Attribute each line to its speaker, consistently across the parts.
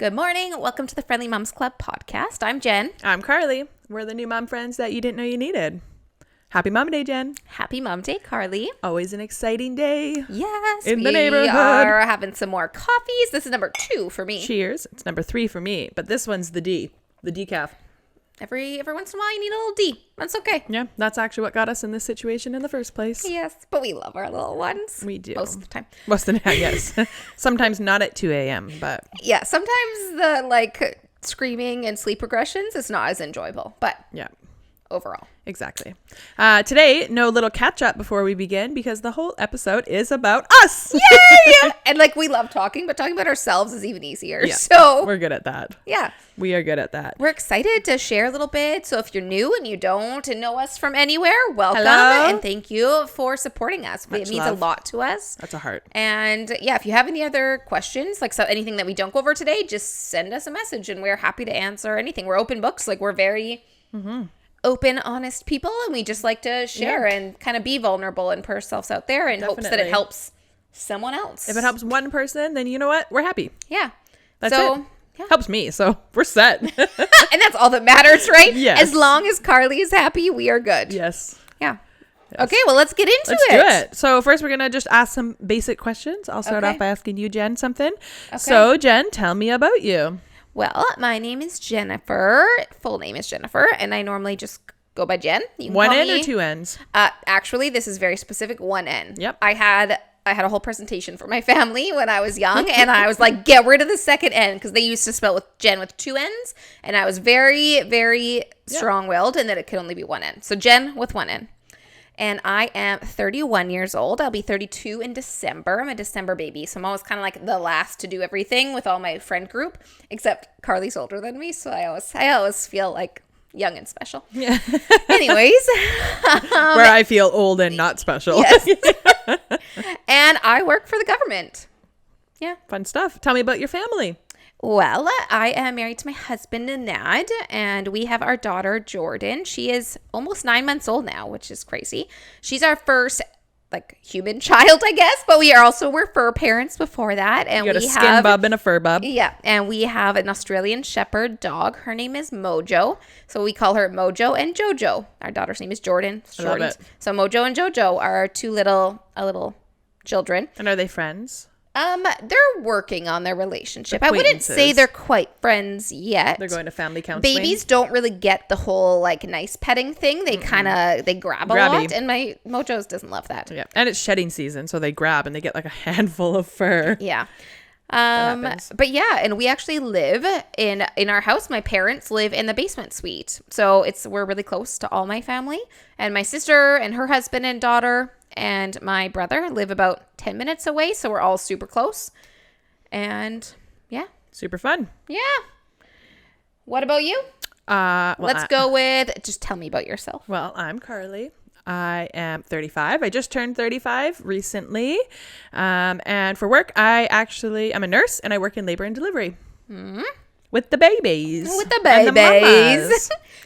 Speaker 1: Good morning. Welcome to the Friendly Moms Club podcast. I'm Jen.
Speaker 2: I'm Carly. We're the new mom friends that you didn't know you needed. Happy Mom Day, Jen.
Speaker 1: Happy Mom Day, Carly.
Speaker 2: Always an exciting day.
Speaker 1: Yes,
Speaker 2: in the neighborhood.
Speaker 1: We are having some more coffees. This is number 2 for me.
Speaker 2: Cheers. It's number 3 for me, but this one's the D, the decaf.
Speaker 1: Every once in a while, you need a little D. That's okay.
Speaker 2: Yeah, that's actually what got us in this situation in the first place.
Speaker 1: Yes, but we love our little ones.
Speaker 2: We do.
Speaker 1: Most of the time.
Speaker 2: Most of the time, yes. Sometimes not at 2 a.m., but...
Speaker 1: Yeah, sometimes the, screaming and sleep regressions is not as enjoyable, but...
Speaker 2: Yeah.
Speaker 1: Overall.
Speaker 2: Exactly. Today, no little catch up before we begin because the whole episode is about us.
Speaker 1: Yay! And we love talking, but talking about ourselves is even easier.
Speaker 2: Yeah,
Speaker 1: so
Speaker 2: we're good at that.
Speaker 1: Yeah.
Speaker 2: We are good at that.
Speaker 1: We're excited to share a little bit. So if you're new and you don't know us from anywhere, welcome.
Speaker 2: Hello.
Speaker 1: And thank you for supporting us.
Speaker 2: Much
Speaker 1: it means
Speaker 2: love.
Speaker 1: a lot to us.
Speaker 2: That's a heart.
Speaker 1: And yeah, if you have any other questions, anything that we don't go over today, just send us a message and we're happy to answer anything. We're open books. We're very... Mm-hmm. Open, honest people, and we just like to share and kind of be vulnerable and put ourselves out there in hopes that it helps someone else.
Speaker 2: If it helps one person, then you know what? We're happy.
Speaker 1: Yeah.
Speaker 2: That's it. Yeah. Helps me, so we're set.
Speaker 1: And that's all that matters, right?
Speaker 2: Yes.
Speaker 1: As long as Carly is happy, we are good.
Speaker 2: Yes.
Speaker 1: Yeah. Yes. Okay, well, let's get into
Speaker 2: Let's do it. So first, we're going to just ask some basic questions. I'll start off by asking you, Jen, something. Okay. So, Jen, tell me about you.
Speaker 1: Well, my name is Jennifer. Full name is Jennifer, and I normally just go by Jen. You can
Speaker 2: one N or 2 N's?
Speaker 1: Actually, this is very specific. 1 N.
Speaker 2: Yep.
Speaker 1: I had a whole presentation for my family when I was young, and I was like, get rid of the second N because they used to spell with Jen with 2 N's, and I was very, very strong-willed, and that it could only be 1 N. So Jen with 1 N. And I am 31 years old. I'll be 32 in December. I'm a December baby. So I'm always kind of the last to do everything with all my friend group, except Carly's older than me. So I always feel young and special. Yeah. Anyways.
Speaker 2: Where I feel old and not special.
Speaker 1: Yes. And I work for the government. Yeah.
Speaker 2: Fun stuff. Tell me about your family.
Speaker 1: Well, I am married to my husband, Nad, and we have our daughter, Jordan. She is almost 9 months old now, which is crazy. She's our first, human child, I guess, but we're fur parents before that. And
Speaker 2: you got a skin bub and a fur bub.
Speaker 1: Yeah, and we have an Australian Shepherd dog. Her name is Mojo, so we call her Mojo and Jojo. Our daughter's name is Jordan.
Speaker 2: I love it.
Speaker 1: So Mojo and Jojo are our two little children.
Speaker 2: And are they friends?
Speaker 1: They're working on their relationship. I wouldn't say they're quite friends yet.
Speaker 2: They're going to family counseling.
Speaker 1: Babies don't really get the whole nice petting thing. They they grab a lot, and my Mojo's doesn't love that.
Speaker 2: Yeah, and it's shedding season, so they grab and they get a handful of fur.
Speaker 1: Yeah. But yeah, and we actually live in our house. My parents live in the basement suite, so we're really close to all my family, and my sister and her husband and daughter and my brother live about 10 minutes away, so we're all super close. And yeah,
Speaker 2: super fun.
Speaker 1: Yeah. What about you? Let's go with just tell me about yourself.
Speaker 2: Well, I'm Carly. I am 35. I just turned 35 recently. And for work, I'm a nurse and I work in labor and delivery. Mm-hmm. With the babies.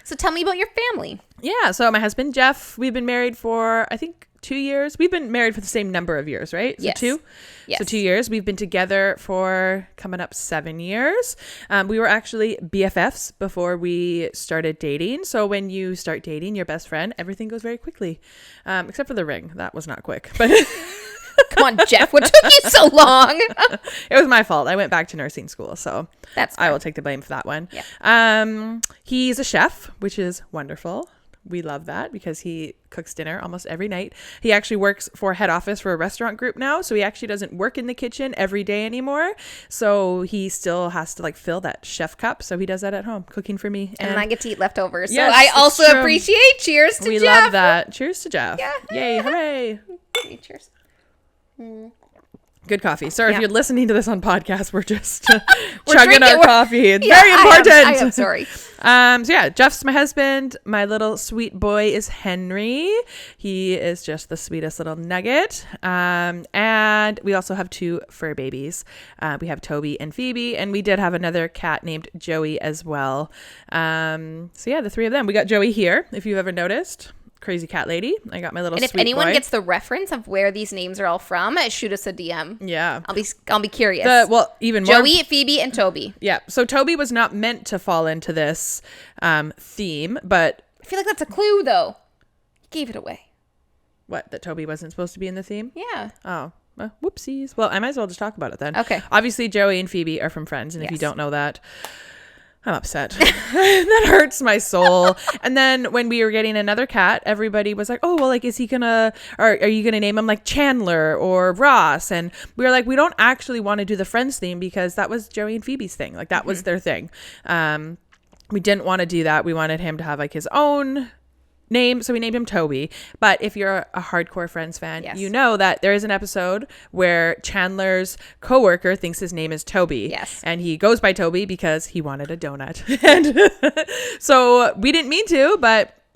Speaker 1: So tell me about your family.
Speaker 2: Yeah. So my husband, Jeff, we've been married for, I think, 2 years. We've been married for the same number of years, right? So
Speaker 1: yes.
Speaker 2: 2? Yes. So 2 years. We've been together for coming up 7 years. We were actually BFFs before we started dating. So when you start dating your best friend, everything goes very quickly. Except for the ring. That was not quick. But
Speaker 1: come on, Jeff. What took you so long?
Speaker 2: It was my fault. I went back to nursing school. So
Speaker 1: that's fair.
Speaker 2: I will take the blame for that one.
Speaker 1: Yeah.
Speaker 2: He's a chef, which is wonderful. We love that because he cooks dinner almost every night. He actually works for head office for a restaurant group now. So he actually doesn't work in the kitchen every day anymore. So he still has to fill that chef cup. So he does that at home, cooking for me.
Speaker 1: And I get to eat leftovers.
Speaker 2: Yes,
Speaker 1: so I also appreciate. Cheers to Jeff.
Speaker 2: We love that. Cheers to Jeff.
Speaker 1: Yeah.
Speaker 2: Yay. Hooray.
Speaker 1: Cheers.
Speaker 2: Good coffee. Sorry if you're listening to this on podcast. We're just chugging our coffee. It's very important.
Speaker 1: I am sorry.
Speaker 2: So yeah, Jeff's my husband. My little sweet boy is Henry. He is just the sweetest little nugget. And we also have 2 fur babies. We have Toby and Phoebe, and we did have another cat named Joey as well. So yeah, the 3 of them. We got Joey here, if you've ever noticed. crazy cat lady. I got my little
Speaker 1: And if
Speaker 2: sweet
Speaker 1: anyone
Speaker 2: boy.
Speaker 1: gets the reference of where these names are all from, shoot us a DM.
Speaker 2: Yeah.
Speaker 1: I'll be curious.
Speaker 2: Even more.
Speaker 1: Joey, Phoebe, and Toby.
Speaker 2: Yeah. So Toby was not meant to fall into this theme, but
Speaker 1: I feel like that's a clue, though. You gave it away.
Speaker 2: what? That Toby wasn't supposed to be in the theme?
Speaker 1: Yeah.
Speaker 2: Oh. Whoopsies. Well, I might as well just talk about it then.
Speaker 1: Okay.
Speaker 2: Obviously, Joey and Phoebe are from Friends, and if you
Speaker 1: Yes.
Speaker 2: don't know that, I'm upset. That hurts my soul. And then when we were getting another cat, everybody was like, oh, well, like, is he gonna, or are you gonna name him like Chandler or Ross? And we were like, we don't actually want to do the Friends theme because that was Joey and Phoebe's thing. Like, that was their thing. We didn't want to do that. We wanted him to have like his own name, so we named him Toby. But if you're a hardcore Friends fan,
Speaker 1: Yes.
Speaker 2: you know that there is an episode where Chandler's coworker thinks his name is Toby.
Speaker 1: Yes.
Speaker 2: And he goes by Toby because he wanted a donut. And so we didn't mean to,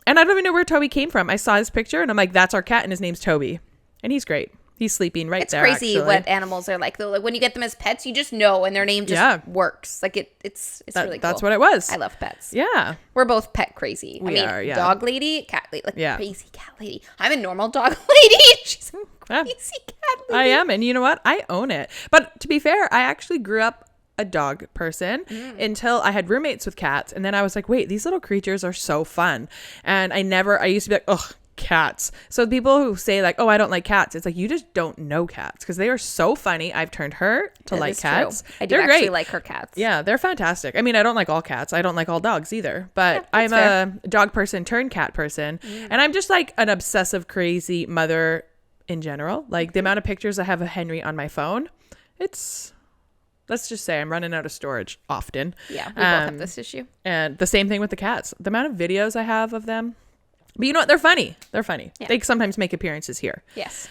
Speaker 2: and I don't even know where Toby came from. I saw his picture and I'm like, that's our cat and his name's Toby. And he's great. He's sleeping right
Speaker 1: It's
Speaker 2: there.
Speaker 1: crazy
Speaker 2: actually.
Speaker 1: what animals are like, though. Like when you get them as pets, you just know, and their name just works. Like it's really cool.
Speaker 2: That's what it was.
Speaker 1: I love pets.
Speaker 2: Yeah.
Speaker 1: We're both pet crazy.
Speaker 2: We are, yeah.
Speaker 1: Dog lady, cat lady, like
Speaker 2: Yeah.
Speaker 1: crazy cat lady. I'm a normal dog lady. She's a
Speaker 2: Yeah.
Speaker 1: crazy cat
Speaker 2: I
Speaker 1: lady.
Speaker 2: am. And you know what? I own it. But to be fair, I actually grew up a dog person until I had roommates with cats. And then I was like, wait, these little creatures are so fun. And I used to be like, ugh, cats. So people who say like, oh, I don't like cats, it's like, you just don't know cats because they are so funny. I've turned her to
Speaker 1: That
Speaker 2: like
Speaker 1: is
Speaker 2: cats.
Speaker 1: true. I do
Speaker 2: They're
Speaker 1: actually
Speaker 2: great.
Speaker 1: like her cats.
Speaker 2: Yeah, they're fantastic. I mean, I don't like all cats. I don't like all dogs either, but
Speaker 1: Yeah,
Speaker 2: I'm
Speaker 1: that's
Speaker 2: a dog person turned cat person. And I'm just like an obsessive, crazy mother in general. Like the amount of pictures I have of Henry on my phone, let's just say I'm running out of storage often.
Speaker 1: Yeah, we both have this issue.
Speaker 2: And the same thing with the cats. The amount of videos I have of them. But you know what? They're funny. They're funny.
Speaker 1: Yeah.
Speaker 2: They sometimes make appearances here.
Speaker 1: Yes.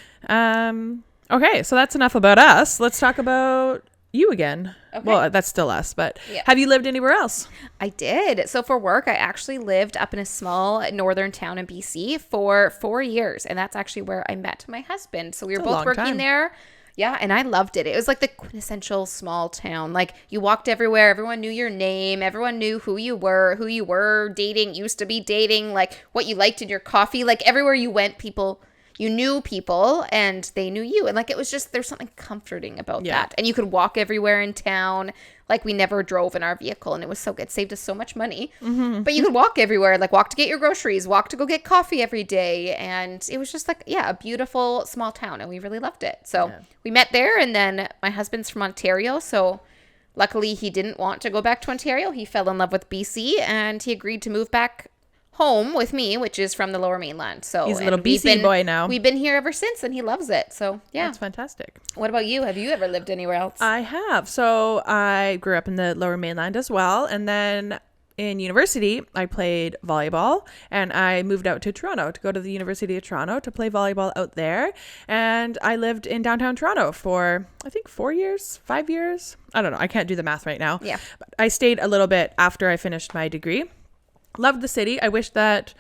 Speaker 2: Okay, so that's enough about us. Let's talk about you again.
Speaker 1: Okay.
Speaker 2: Well, that's still us, but
Speaker 1: Yeah.
Speaker 2: have you lived anywhere else?
Speaker 1: I did. So for work, I actually lived up in a small northern town in BC for 4 years. And that's actually where I met my husband. So we were
Speaker 2: That's a
Speaker 1: both
Speaker 2: long
Speaker 1: working
Speaker 2: time.
Speaker 1: there. Yeah, and I loved it. It was like the quintessential small town. Like you walked everywhere, everyone knew your name, everyone knew who you were dating, used to be dating, like what you liked in your coffee. Like everywhere you went, you knew people and they knew you. And like it was just, there's something comforting about
Speaker 2: Yeah.
Speaker 1: that. And you could walk everywhere in town. Like we never drove in our vehicle and it was so good. Saved us so much money. But you could walk everywhere, like walk to get your groceries, walk to go get coffee every day. And it was just like, yeah, a beautiful small town. And we really loved it. So we met there. And then my husband's from Ontario. So luckily he didn't want to go back to Ontario. He fell in love with BC and he agreed to move back home with me, which is from the Lower Mainland. So
Speaker 2: He's a little
Speaker 1: and we've
Speaker 2: BC boy now.
Speaker 1: We've been here ever since and he loves it. So yeah.
Speaker 2: That's fantastic.
Speaker 1: What about you? Have you ever lived anywhere else?
Speaker 2: I have. So I grew up in the Lower Mainland as well. And then in university, I played volleyball and I moved out to Toronto to go to the University of Toronto to play volleyball out there. And I lived in downtown Toronto for, I think, 5 years. I don't know. I can't do the math right now.
Speaker 1: Yeah.
Speaker 2: But I stayed a little bit after I finished my degree. Loved the city. I wish that,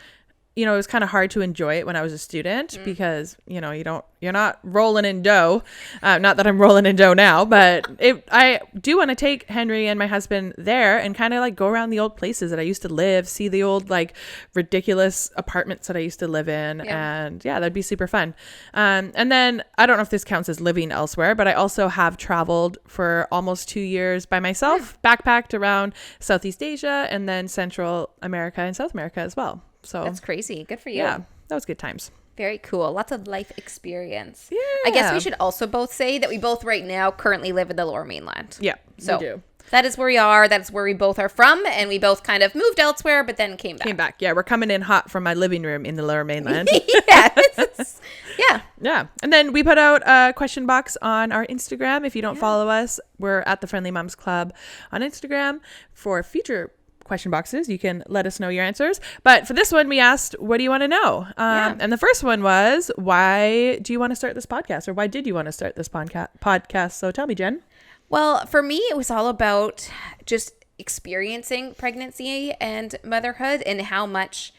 Speaker 2: it was kind of hard to enjoy it when I was a student because, you're not rolling in dough. Not that I'm rolling in dough now, but I do want to take Henry and my husband there and kind of like go around the old places that I used to live, see the old like ridiculous apartments that I used to live in.
Speaker 1: Yeah.
Speaker 2: And yeah, that'd be super fun. And then I don't know if this counts as living elsewhere, but I also have traveled for almost 2 years by myself, backpacked around Southeast Asia and then Central America and South America as well. So
Speaker 1: That's crazy. Good for you.
Speaker 2: yeah, that was good times.
Speaker 1: Very cool. Lots of life experience.
Speaker 2: Yeah.
Speaker 1: I guess we should also both say that we both right now currently live in the Lower Mainland.
Speaker 2: Yeah,
Speaker 1: So
Speaker 2: we do.
Speaker 1: that is where we are. That's where we both are from. And we both kind of moved elsewhere, but then came back.
Speaker 2: Came back. Yeah, we're coming in hot from my living room in the Lower Mainland.
Speaker 1: Yeah. Yeah.
Speaker 2: Yeah. And then we put out a question box on our Instagram. If you don't follow us, we're at the Friendly Moms Club on Instagram. For future question boxes, you can let us know your answers. But for this one, we asked, what do you want to know? And the first one was, why do you want to start this podcast? Or why did you want to start this podcast? So tell me, Jen.
Speaker 1: Well, for me, it was all about just experiencing pregnancy and motherhood and how much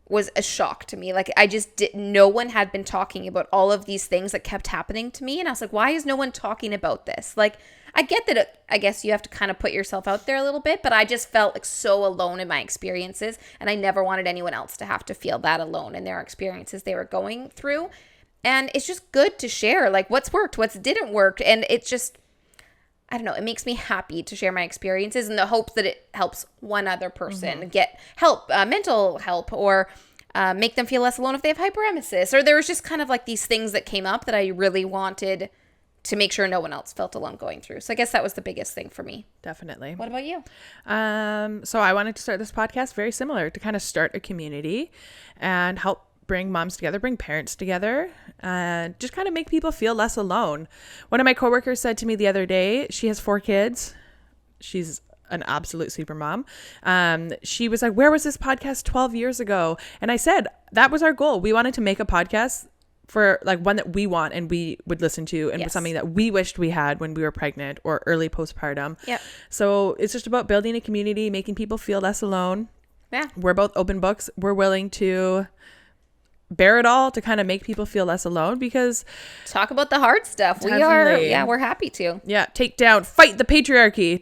Speaker 1: was a shock to me. Like, I just didn't, no one had been talking about all of these things that kept happening to me. And I was like, why is no one talking about this? Like, I get that I guess you have to kind of put yourself out there a little bit, but I just felt like so alone in my experiences. And I never wanted anyone else to have to feel that alone in their experiences they were going through. And it's just good to share, like, what's worked, what's didn't work. And it's just, I don't know, it makes me happy to share my experiences in the hopes that it helps one other person get help, mental help, or make them feel less alone if they have hyperemesis. Or there was just kind of like these things that came up that I really wanted to make sure no one else felt alone going through. So I guess that was the biggest thing for me.
Speaker 2: Definitely.
Speaker 1: What about you?
Speaker 2: So I wanted to start this podcast very similar, to kind of start a community and help bring moms together, bring parents together, and just kind of make people feel less alone. One of my coworkers said to me the other day, she has 4 kids. She's an absolute super mom. She was like, where was this podcast 12 years ago? And I said, that was our goal. We wanted to make a podcast for like one that we want and we would listen to, and something that we wished we had when we were pregnant or early postpartum.
Speaker 1: Yeah.
Speaker 2: So it's just about building a community, making people feel less alone.
Speaker 1: Yeah.
Speaker 2: We're both open books. We're willing to bear it all to kind of make people feel less alone, because
Speaker 1: talk about the hard stuff.
Speaker 2: Definitely.
Speaker 1: We're happy to.
Speaker 2: Yeah. Take down, fight the patriarchy.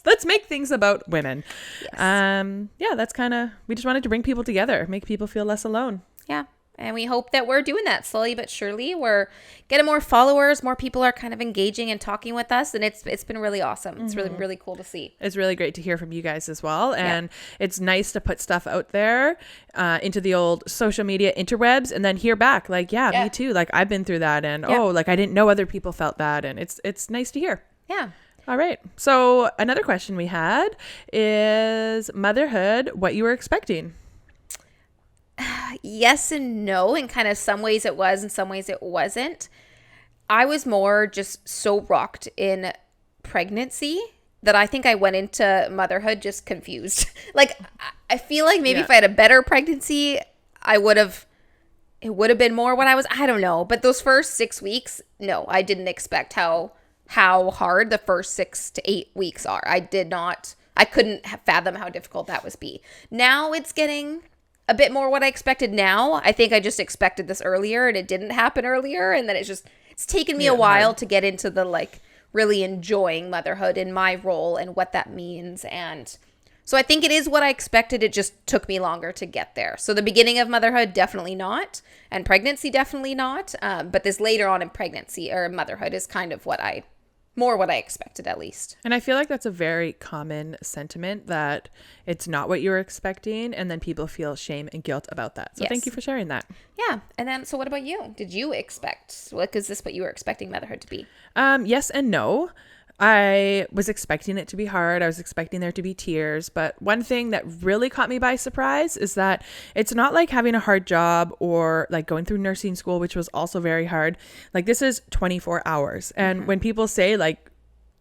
Speaker 2: Let's make things about women.
Speaker 1: Yes.
Speaker 2: That's kind of, we just wanted to bring people together, make people feel less alone.
Speaker 1: Yeah. And we hope that we're doing that slowly but surely. We're getting more followers. More people are kind of engaging and talking with us. And it's been really awesome. It's really, really cool to see.
Speaker 2: It's really great to hear from you guys as well. And it's nice to put stuff out there into the old social media interwebs and then hear back. Like, me too. Like, I've been through that. And, like, I didn't know other people felt that. And it's nice to hear.
Speaker 1: Yeah.
Speaker 2: All right. So another question we had is motherhood, what you were expecting?
Speaker 1: Yes and no. In kind of some ways it was, in some ways it wasn't. I was more just so rocked in pregnancy that I think I went into motherhood just confused. Like, I feel like maybe if I had a better pregnancy, it would have been more what I don't know. But those first 6 weeks, no, I didn't expect how hard the first 6 to 8 weeks are. I couldn't fathom how difficult that would be. Now it's getting a bit more what I expected now. I think I just expected this earlier and it didn't happen earlier. And then it's taken me a while to get into the, like, really enjoying motherhood and my role and what that means. And so I think it is what I expected. It just took me longer to get there. So the beginning of motherhood, definitely not. And pregnancy, definitely not. But this later on in pregnancy or motherhood is kind of what I expected, at least.
Speaker 2: And I feel like that's a very common sentiment, that it's not what you were expecting, and then people feel shame and guilt about that. So thank you for sharing that.
Speaker 1: Yeah. And then, so what about you? Did you expect, is this what you were expecting motherhood to be?
Speaker 2: Yes and no. I was expecting it to be hard. I was expecting there to be tears. But one thing that really caught me by surprise is that it's not like having a hard job or like going through nursing school, which was also very hard. Like, this is 24 hours. And when people say, like,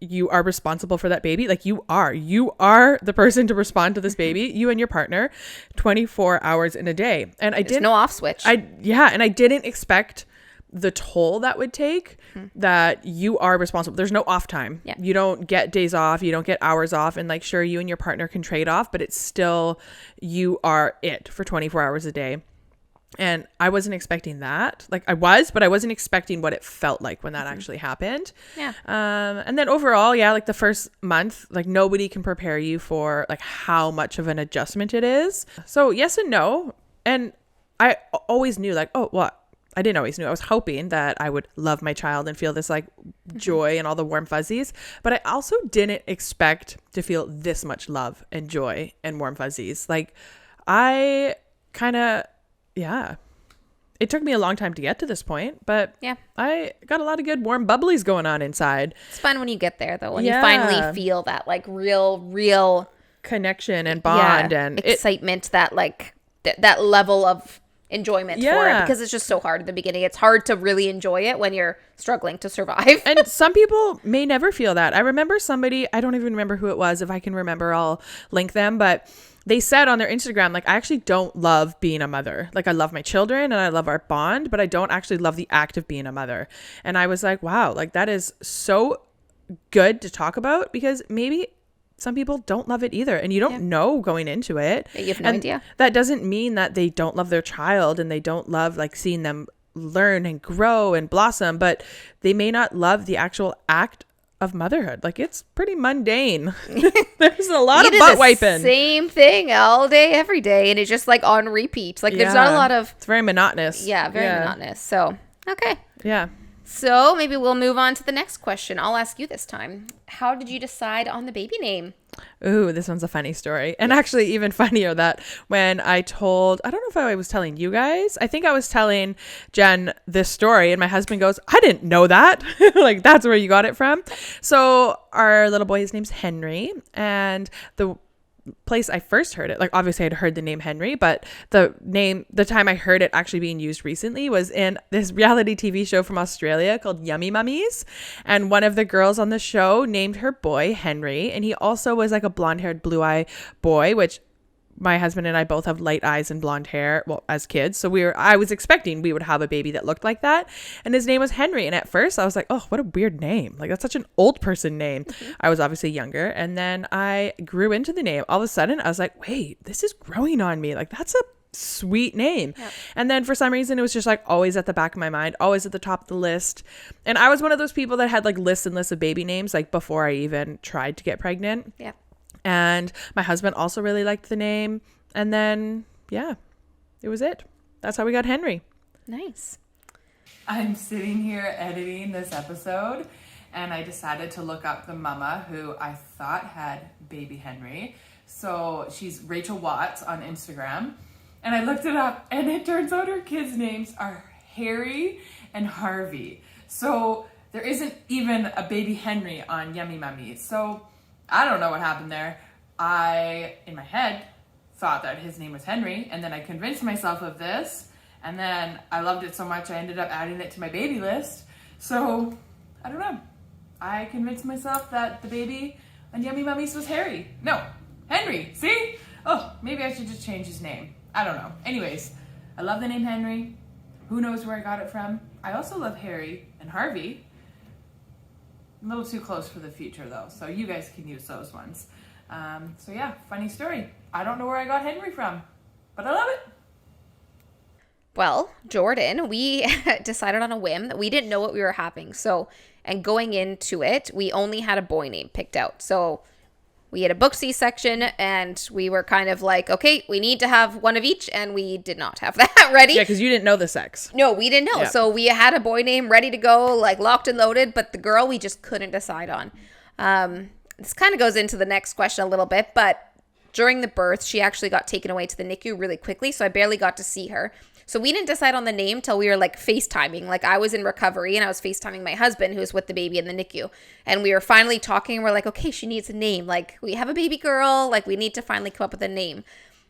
Speaker 2: you are responsible for that baby, like, you are the person to respond to this baby, you and your partner, 24 hours in a day. And
Speaker 1: There's no off switch.
Speaker 2: And I didn't expect the toll that would take, that you are responsible. There's no off time.
Speaker 1: Yeah.
Speaker 2: You don't get days off. You don't get hours off. And, like, sure, you and your partner can trade off, but it's still, you are it for 24 hours a day. And I wasn't expecting that. Like, but I wasn't expecting what it felt like when that actually happened.
Speaker 1: Yeah.
Speaker 2: And then overall, like, the first month, like, nobody can prepare you for, like, how much of an adjustment it is. So yes and no. And I always knew, like, I didn't always knew. I was hoping that I would love my child and feel this, like, joy and all the warm fuzzies. But I also didn't expect to feel this much love and joy and warm fuzzies. Like, I kind of, it took me a long time to get to this point, but I got a lot of good warm bubblies going on inside.
Speaker 1: It's fun when you get there, though, when you finally feel that, like, real
Speaker 2: connection and bond and
Speaker 1: excitement, that, like, that level of enjoyment for it, because it's just so hard at the beginning. It's hard to really enjoy it when you're struggling to survive.
Speaker 2: And some people may never feel that. I remember somebody, I don't even remember who it was. If I can remember, I'll link them, but they said on their Instagram, like, I actually don't love being a mother. Like, I love my children and I love our bond, but I don't actually love the act of being a mother. And I was like, wow, like, that is so good to talk about, because maybe some people don't love it either. And you don't know going into it.
Speaker 1: You have no idea.
Speaker 2: That doesn't mean that they don't love their child and they don't love like seeing them learn and grow and blossom, but they may not love the actual act of motherhood. Like, it's pretty mundane. There's a lot of butt wiping.
Speaker 1: Same thing all day, every day. And it's just like on repeat. Like there's not a lot of.
Speaker 2: It's very monotonous.
Speaker 1: Yeah, very monotonous. So, okay.
Speaker 2: Yeah.
Speaker 1: So maybe we'll move on to the next question. I'll ask you this time. How did you decide on the baby name?
Speaker 2: Ooh, this one's a funny story. And actually even funnier that when I don't know if I was telling you guys, I think I was telling Jen this story and my husband goes, I didn't know that. Like, that's where you got it from. So our little boy, his name's Henry, and the place I first heard it, like obviously I'd heard the name Henry, but the time I heard it actually being used recently was in this reality TV show from Australia called Yummy Mummies, and one of the girls on the show named her boy Henry, and he also was like a blonde-haired blue-eye boy, which my husband and I both have light eyes and blonde hair, well, as kids. So I was expecting we would have a baby that looked like that. And his name was Henry. And at first I was like, oh, what a weird name. Like, that's such an old person name. I was obviously younger. And then I grew into the name. All of a sudden I was like, wait, this is growing on me. Like, that's a sweet name. Yep. And then for some reason it was just like always at the back of my mind, always at the top of the list. And I was one of those people that had like lists and lists of baby names, like before I even tried to get pregnant.
Speaker 1: Yeah.
Speaker 2: And my husband also really liked the name. And then, yeah, it was it. That's how we got Henry.
Speaker 1: Nice.
Speaker 3: I'm sitting here editing this episode, and I decided to look up the mama who I thought had baby Henry. So she's Rachel Watts on Instagram. And I looked it up, and it turns out her kids' names are Harry and Harvey. So there isn't even a baby Henry on Yummy Mummies. So I don't know what happened there. I, in my head, thought that his name was Henry, and then I convinced myself of this, and then I loved it so much I ended up adding it to my baby list. So, I don't know. I convinced myself that the baby on Yummy Mummies was Harry. No, Henry. See? Oh, maybe I should just change his name. I don't know. Anyways, I love the name Henry. Who knows where I got it from? I also love Harry and Harvey. A little too close for the future though, so you guys can use those ones. So yeah, funny story. I don't know where I got Henry from, but I love it.
Speaker 1: Well, Jordan, we decided on a whim that we didn't know what we were having. So, and going into it, we only had a boy name picked out. So we had a book C-section, and we were kind of like, okay, we need to have one of each, and we did not have that ready.
Speaker 2: Yeah, because you didn't know the sex.
Speaker 1: No, we didn't know. Yeah. So we had a boy name ready to go, like locked and loaded, but the girl we just couldn't decide on. This kind of goes into the next question a little bit, but during the birth, she actually got taken away to the NICU really quickly, so I barely got to see her. So we didn't decide on the name till we were like FaceTiming. Like, I was in recovery and I was FaceTiming my husband who was with the baby in the NICU. And we were finally talking and we're like, okay, she needs a name. Like, we have a baby girl. Like, we need to finally come up with a name.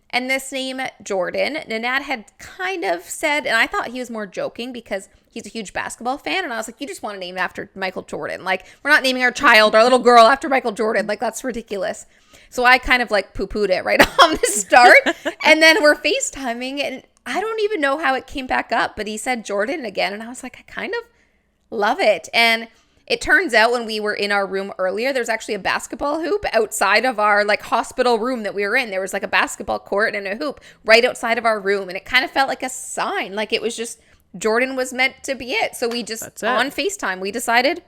Speaker 1: And this name, Jordan, Nanad had kind of said, and I thought he was more joking because he's a huge basketball fan. And I was like, you just want to name it after Michael Jordan. Like, we're not naming our child, our little girl, after Michael Jordan. Like, that's ridiculous. So I kind of like poo-pooed it right on the start. And then we're FaceTiming and I don't even know how it came back up, but he said Jordan again. And I was like, I kind of love it. And it turns out when we were in our room earlier, there's actually a basketball hoop outside of our like hospital room that we were in. There was like a basketball court and a hoop right outside of our room. And it kind of felt like a sign. Like it was just, Jordan was meant to be it. So we just, on FaceTime, we decided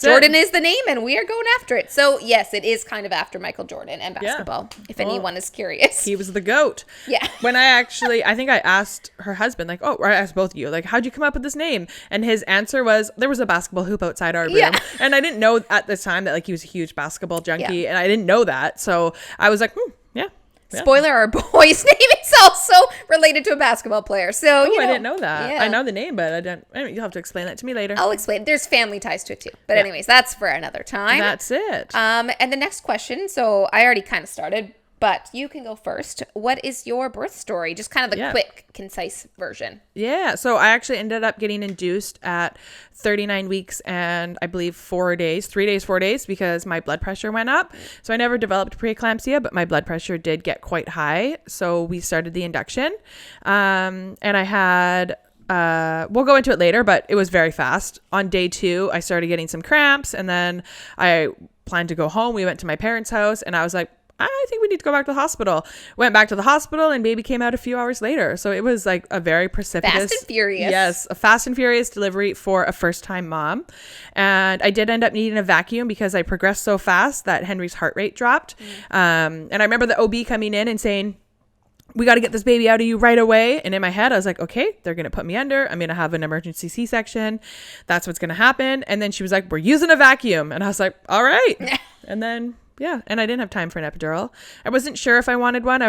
Speaker 1: Jordan is the name and we are going after it. So yes, it is kind of after Michael Jordan and basketball, if anyone is curious.
Speaker 2: He was the GOAT.
Speaker 1: Yeah.
Speaker 2: When I think I asked her husband, like, or I asked both of you, like, how'd you come up with this name? And his answer was, there was a basketball hoop outside our room. Yeah. And I didn't know at this time that like he was a huge basketball junkie and I didn't know that. So I was like, yeah.
Speaker 1: Spoiler, our boy's name is also related to a basketball player. So,
Speaker 2: I didn't know that. Yeah. I know the name, but I didn't. You'll have to explain that to me later.
Speaker 1: I'll explain. There's family ties to it too. But anyways, that's for another time.
Speaker 2: That's it.
Speaker 1: And the next question. So I already kind of started, but you can go first. What is your birth story? Just kind of the quick, concise version.
Speaker 2: Yeah. So I actually ended up getting induced at 39 weeks and I believe 4 days, because my blood pressure went up. So I never developed preeclampsia, but my blood pressure did get quite high. So we started the induction. And I had, we'll go into it later, but it was very fast. On day 2, I started getting some cramps and then I planned to go home. We went to my parents' house and I was like, I think we need to go back to the hospital. Went back to the hospital and baby came out a few hours later. So it was like a very precipitous.
Speaker 1: Fast and furious.
Speaker 2: Yes, a fast and furious delivery for a first-time mom. And I did end up needing a vacuum because I progressed so fast that Henry's heart rate dropped. And I remember the OB coming in and saying, we got to get this baby out of you right away. And in my head, I was like, okay, they're going to put me under. I'm going to have an emergency C-section. That's what's going to happen. And then she was like, we're using a vacuum. And I was like, all right. And then... yeah. And I didn't have time for an epidural. I wasn't sure if I wanted one.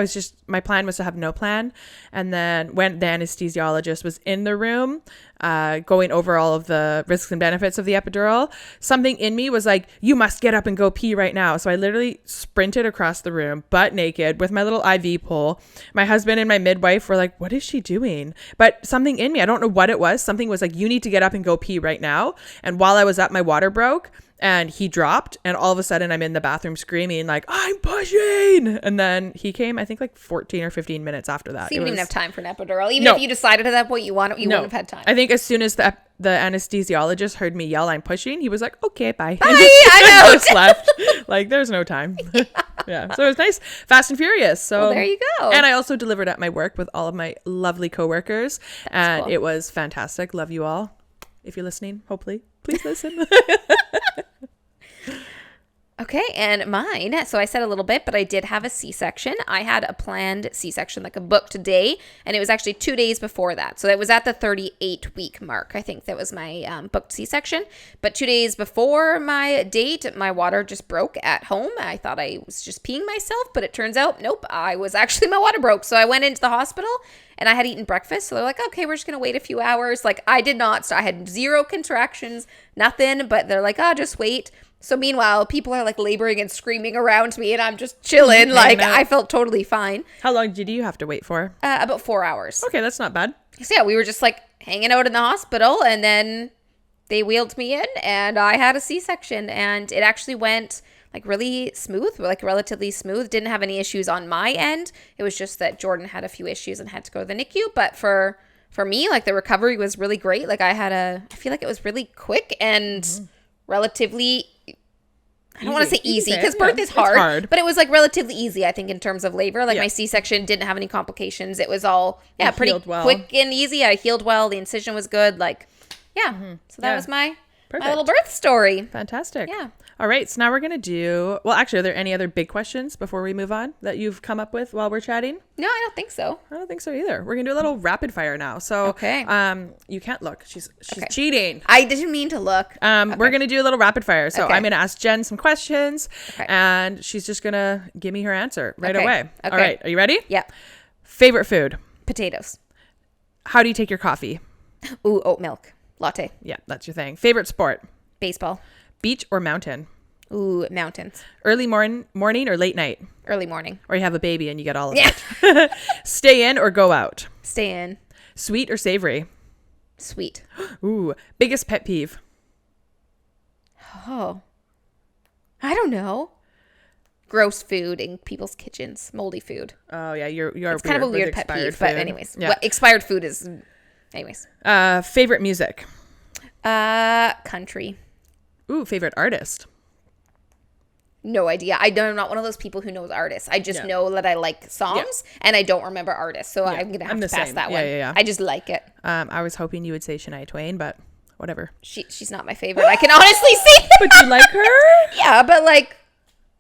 Speaker 2: My plan was to have no plan. And then when the anesthesiologist was in the room, going over all of the risks and benefits of the epidural, something in me was like, you must get up and go pee right now. So I literally sprinted across the room, butt naked, with my little IV pole. My husband and my midwife were like, what is she doing? But something in me, I don't know what it was. Something was like, you need to get up and go pee right now. And while I was up, my water broke. And he dropped, and all of a sudden I'm in the bathroom screaming like, I'm pushing. And then he came, I think like 14 or 15 minutes after that.
Speaker 1: So you didn't even have time for an epidural. Even if you decided at that point you wouldn't have had time.
Speaker 2: I think as soon as the anesthesiologist heard me yell, I'm pushing, he was like, okay, bye.
Speaker 1: Bye, I'm out.
Speaker 2: Just left. Like, there's no time. Yeah. So it was nice. Fast and furious. So
Speaker 1: well, there you go.
Speaker 2: And I also delivered at my work with all of my lovely coworkers. And
Speaker 1: cool.
Speaker 2: It was fantastic. Love you all. If you're listening, hopefully, please listen.
Speaker 1: Okay, and mine, so I said a little bit, but I did have a C-section. I had a planned C-section, like a booked day, and it was actually 2 days before that. So that was at the 38-week mark. I think that was my booked C-section. But 2 days before my date, my water just broke at home. I thought I was just peeing myself, but it turns out, nope, my water broke. So I went into the hospital, and I had eaten breakfast. So they're like, okay, we're just going to wait a few hours. Like, I did not. So I had 0 contractions, nothing, but they're like, just wait. So meanwhile, people are like laboring and screaming around me and I'm just chilling. Like I felt totally fine.
Speaker 2: How long did you have to wait for?
Speaker 1: About 4 hours.
Speaker 2: Okay, that's not bad.
Speaker 1: So yeah, we were just like hanging out in the hospital and then they wheeled me in and I had a C-section and it actually went like really smooth, like relatively smooth. Didn't have any issues on my end. It was just that Jordan had a few issues and had to go to the NICU. But for me, like the recovery was really great. Like I feel like it was really quick and relatively, I don't want to say easy because birth is hard, but it was like relatively easy, I think, in terms of labor. Like my C-section didn't have any complications. It was all, pretty quick and easy. I healed well. The incision was good. Like, So that was my little birth story.
Speaker 2: Fantastic.
Speaker 1: Yeah.
Speaker 2: All right. So now we're going to do, well, actually, are there any other big questions before we move on that you've come up with while we're chatting?
Speaker 1: No, I don't think so.
Speaker 2: I don't think so either. We're going to do a little rapid fire now. So,
Speaker 1: okay.
Speaker 2: You can't look. She's cheating.
Speaker 1: I didn't mean to look.
Speaker 2: We're going to do a little rapid fire. So I'm going to ask Jen some questions and she's just going to give me her answer right away.
Speaker 1: Okay.
Speaker 2: All right. Are you ready?
Speaker 1: Yep.
Speaker 2: Favorite food?
Speaker 1: Potatoes.
Speaker 2: How do you take your coffee?
Speaker 1: Ooh, oat milk. Latte.
Speaker 2: Yeah, that's your thing. Favorite sport?
Speaker 1: Baseball.
Speaker 2: Beach or mountain?
Speaker 1: Ooh, mountains.
Speaker 2: Early morning or late night?
Speaker 1: Early morning.
Speaker 2: Or you have a baby and you get all of it. Stay in or go out?
Speaker 1: Stay in.
Speaker 2: Sweet or savory?
Speaker 1: Sweet.
Speaker 2: Ooh, biggest pet peeve?
Speaker 1: Oh, I don't know. Gross food in people's kitchens. Moldy food.
Speaker 2: Oh yeah, you're
Speaker 1: it's kind of a weird pet peeve,
Speaker 2: food.
Speaker 1: but anyways, expired food is. Anyways.
Speaker 2: Favorite music?
Speaker 1: Country.
Speaker 2: Ooh, favorite artist?
Speaker 1: No idea. I'm not one of those people who knows artists. I just know that I like songs and I don't remember artists. So I'm going to have to pass that one.
Speaker 2: Yeah.
Speaker 1: I just like it.
Speaker 2: I was hoping you would say Shania Twain, but whatever.
Speaker 1: She's not my favorite. I can honestly say that.
Speaker 2: But you like her?
Speaker 1: Yeah, but like,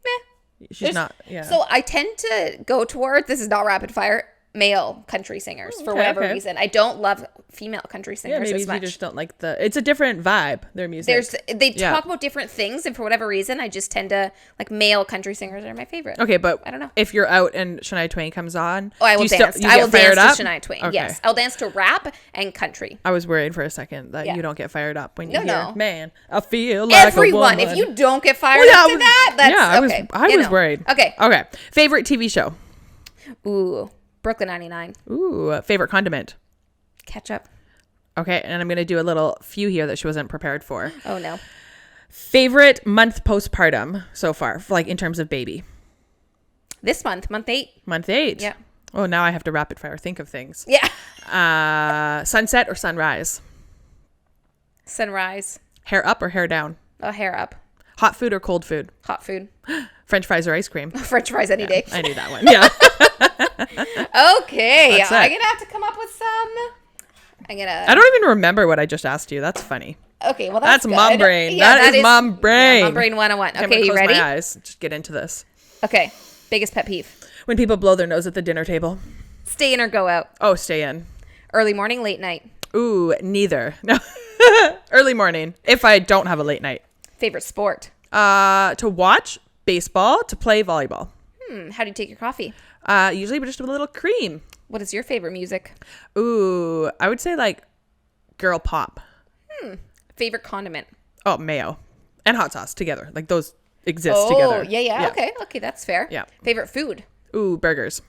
Speaker 1: meh.
Speaker 2: She's not, yeah.
Speaker 1: So I tend to go toward, this is not rapid fire, male country singers for whatever reason. I don't love female country singers as much.
Speaker 2: You just don't like it's a different vibe, their music.
Speaker 1: They talk about different things, and for whatever reason, I just tend to like male country singers are my favorite.
Speaker 2: Okay, but
Speaker 1: I don't know.
Speaker 2: If you're out and Shania Twain comes on,
Speaker 1: I will dance. I will dance to Shania Twain. Okay. Yes, I'll dance to rap and country.
Speaker 2: I was worried for a second that you don't get fired up when you hear, man, I feel like
Speaker 1: everyone.
Speaker 2: A woman.
Speaker 1: If you don't get fired up to that, that's okay.
Speaker 2: I was worried.
Speaker 1: Okay.
Speaker 2: Favorite TV show?
Speaker 1: Ooh. Brooklyn 99.
Speaker 2: Ooh, favorite condiment?
Speaker 1: Ketchup.
Speaker 2: Okay, and I'm going to do a little few here that she wasn't prepared for.
Speaker 1: Oh, no.
Speaker 2: Favorite month postpartum so far, like in terms of baby?
Speaker 1: This month 8.
Speaker 2: Month 8?
Speaker 1: Yeah.
Speaker 2: Oh, now I have to rapid fire think of things.
Speaker 1: Yeah.
Speaker 2: Sunset or sunrise?
Speaker 1: Sunrise.
Speaker 2: Hair up or hair down?
Speaker 1: Oh, hair up.
Speaker 2: Hot food or cold food?
Speaker 1: Hot food.
Speaker 2: French fries or ice cream?
Speaker 1: French fries any day.
Speaker 2: I knew that one. Yeah.
Speaker 1: Okay.
Speaker 2: That's
Speaker 1: I'm
Speaker 2: it.
Speaker 1: going to have to come up with some.
Speaker 2: I don't even remember what I just asked you. That's funny.
Speaker 1: Okay, well,
Speaker 2: That's
Speaker 1: good.
Speaker 2: mom brain. That is mom brain.
Speaker 1: Yeah, mom brain 101.
Speaker 2: I'm
Speaker 1: Okay,
Speaker 2: gonna
Speaker 1: you
Speaker 2: close
Speaker 1: ready?
Speaker 2: my eyes. Just get into this.
Speaker 1: Okay. Biggest pet peeve.
Speaker 2: When people blow their nose at the dinner table.
Speaker 1: Stay in or go out.
Speaker 2: Oh, stay in.
Speaker 1: Early morning, late night.
Speaker 2: Ooh, neither. No. Early morning if I don't have a late night.
Speaker 1: Favorite sport.
Speaker 2: To watch baseball, to play volleyball.
Speaker 1: How do you take your coffee?
Speaker 2: Usually just with a little cream.
Speaker 1: What is your favorite music?
Speaker 2: Ooh, I would say like girl pop.
Speaker 1: Favorite condiment.
Speaker 2: Oh, mayo and hot sauce together. Like those exist together.
Speaker 1: Oh, yeah. Okay, that's fair.
Speaker 2: Yeah.
Speaker 1: Favorite food.
Speaker 2: Ooh, burgers.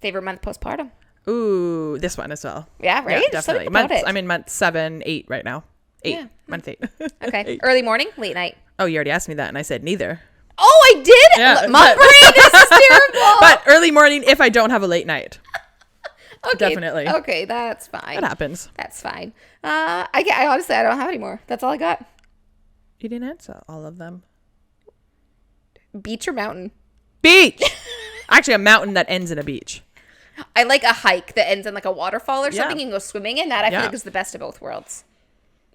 Speaker 1: Favorite month postpartum.
Speaker 2: Ooh, this one as well.
Speaker 1: Yeah, right?
Speaker 2: Yeah, definitely.
Speaker 1: Something about
Speaker 2: Months,
Speaker 1: it.
Speaker 2: I'm in month 7, 8 right now. 8.
Speaker 1: Yeah.
Speaker 2: Month 8.
Speaker 1: Okay.
Speaker 2: 8.
Speaker 1: Early morning, late night.
Speaker 2: Oh, you already asked me that and I said neither.
Speaker 1: Oh, I did?
Speaker 2: Yeah,
Speaker 1: My brain, this is terrible.
Speaker 2: But early morning if I don't have a late night.
Speaker 1: Okay,
Speaker 2: definitely.
Speaker 1: Okay, that's fine.
Speaker 2: That happens.
Speaker 1: That's fine. I honestly, I don't have any more. That's all I got.
Speaker 2: You didn't answer all of them.
Speaker 1: Beach or mountain?
Speaker 2: Beach. Actually, a mountain that ends in a beach.
Speaker 1: I like a hike that ends in like a waterfall or
Speaker 2: Yeah.
Speaker 1: something. You can go swimming in that. I feel
Speaker 2: Yeah.
Speaker 1: like is the best of both worlds.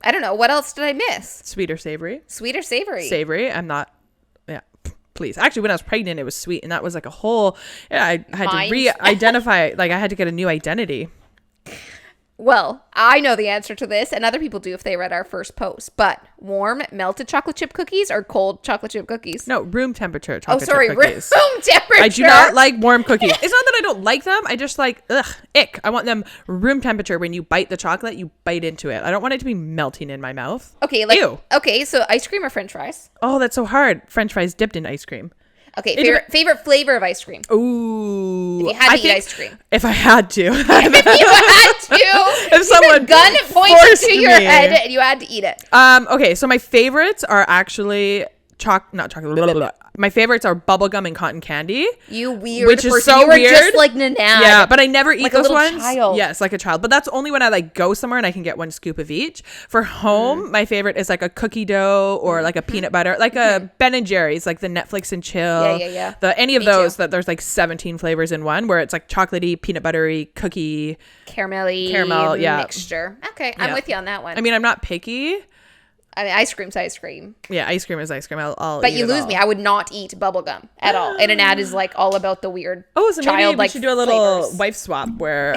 Speaker 1: I don't know. What else did I miss?
Speaker 2: Sweet or savory?
Speaker 1: Sweet or savory?
Speaker 2: Savory. I'm not. Yeah. Please. Actually, when I was pregnant, it was sweet, and that was like a whole. Yeah, I had
Speaker 1: Mind.
Speaker 2: to re-identify. Like I had to get a new identity.
Speaker 1: Well, I know the answer to this, and other people do if they read our first post. But warm, melted chocolate chip cookies or cold chocolate chip cookies?
Speaker 2: No, room temperature
Speaker 1: Oh,
Speaker 2: chocolate
Speaker 1: sorry,
Speaker 2: chip
Speaker 1: room
Speaker 2: cookies.
Speaker 1: temperature.
Speaker 2: I do not like warm cookies. It's not that I don't like them. I just like, ick. I want them room temperature. When you bite the chocolate, you bite into it. I don't want it to be melting in my mouth.
Speaker 1: Okay, like
Speaker 2: Ew.
Speaker 1: okay, so ice cream or French fries?
Speaker 2: Oh, that's so hard. French fries dipped in ice cream.
Speaker 1: Okay, favorite flavor of ice cream.
Speaker 2: Ooh.
Speaker 1: If you had to eat
Speaker 2: think
Speaker 1: ice cream.
Speaker 2: If I had to.
Speaker 1: If you had to,
Speaker 2: If someone
Speaker 1: gun pointed
Speaker 2: forced
Speaker 1: to your
Speaker 2: me.
Speaker 1: head and you had to eat it.
Speaker 2: Okay, so my favorites are actually not chocolate. Blah, blah, blah. My favorites are bubblegum and cotton candy.
Speaker 1: You weird
Speaker 2: Which is
Speaker 1: person.
Speaker 2: so
Speaker 1: You were
Speaker 2: weird.
Speaker 1: just like Nanad.
Speaker 2: Yeah, but I never eat
Speaker 1: Like a
Speaker 2: those
Speaker 1: little
Speaker 2: ones.
Speaker 1: child.
Speaker 2: Yes, like a child. But that's only when I like go somewhere and I can get one scoop of each. For home, my favorite is like a cookie dough or like a peanut butter, like a Ben and Jerry's, like the Netflix and chill.
Speaker 1: Yeah.
Speaker 2: Any of
Speaker 1: Me
Speaker 2: those
Speaker 1: too.
Speaker 2: that there's like 17 flavors in one, where it's like chocolatey, peanut buttery, cookie.
Speaker 1: Caramel,
Speaker 2: yeah.
Speaker 1: mixture. Okay, I'm
Speaker 2: Yeah.
Speaker 1: with you on that one.
Speaker 2: I mean, I'm not picky.
Speaker 1: I mean, ice cream's ice cream.
Speaker 2: Yeah, ice cream is ice cream. I'll
Speaker 1: But
Speaker 2: eat
Speaker 1: you
Speaker 2: it
Speaker 1: lose
Speaker 2: all.
Speaker 1: me. I would not eat bubblegum at all. And an ad is like all about the weird
Speaker 2: Oh, so maybe we
Speaker 1: childlike
Speaker 2: should do a little
Speaker 1: flavors.
Speaker 2: wife swap where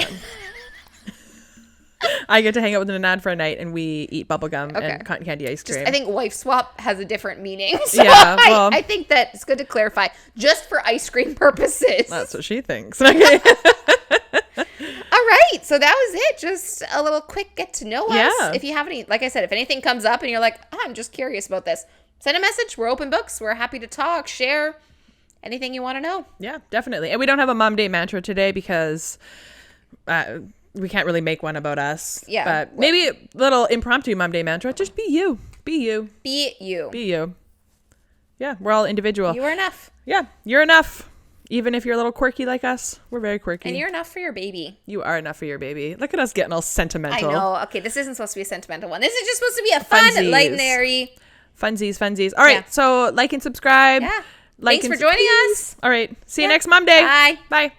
Speaker 2: I get to hang out with Nanad for a night and we eat bubblegum
Speaker 1: Okay.
Speaker 2: and cotton candy ice cream.
Speaker 1: I think wife swap has a different meaning. So
Speaker 2: Yeah, well-
Speaker 1: I think that it's good to clarify just for ice cream purposes.
Speaker 2: That's what she thinks. Okay.
Speaker 1: All right. So that was it. Just a little quick get to know us.
Speaker 2: Yeah.
Speaker 1: If you have any, like I said, if anything comes up and you're like, I'm just curious about this, send a message. We're open books. We're happy to talk, share anything you want to know.
Speaker 2: Yeah, definitely. And we don't have a mom day mantra today because we can't really make one about us.
Speaker 1: Yeah.
Speaker 2: But maybe a little impromptu mom day mantra. Just be you. Be you.
Speaker 1: Be you.
Speaker 2: Be you. Yeah, we're all individual.
Speaker 1: You are enough.
Speaker 2: Yeah, you're enough. Even if you're a little quirky like us, we're very quirky.
Speaker 1: And you're enough for your baby.
Speaker 2: You are enough for your baby. Look at us getting all sentimental.
Speaker 1: I know. Okay, this isn't supposed to be a sentimental one. This is just supposed to be a fun,
Speaker 2: Funsies.
Speaker 1: light and airy.
Speaker 2: Funsies. All right,
Speaker 1: Yeah.
Speaker 2: So like and subscribe.
Speaker 1: Yeah.
Speaker 2: Like
Speaker 1: Thanks
Speaker 2: and
Speaker 1: for joining
Speaker 2: please.
Speaker 1: us.
Speaker 2: All right. See you next Mom Day.
Speaker 1: Bye.
Speaker 2: Bye.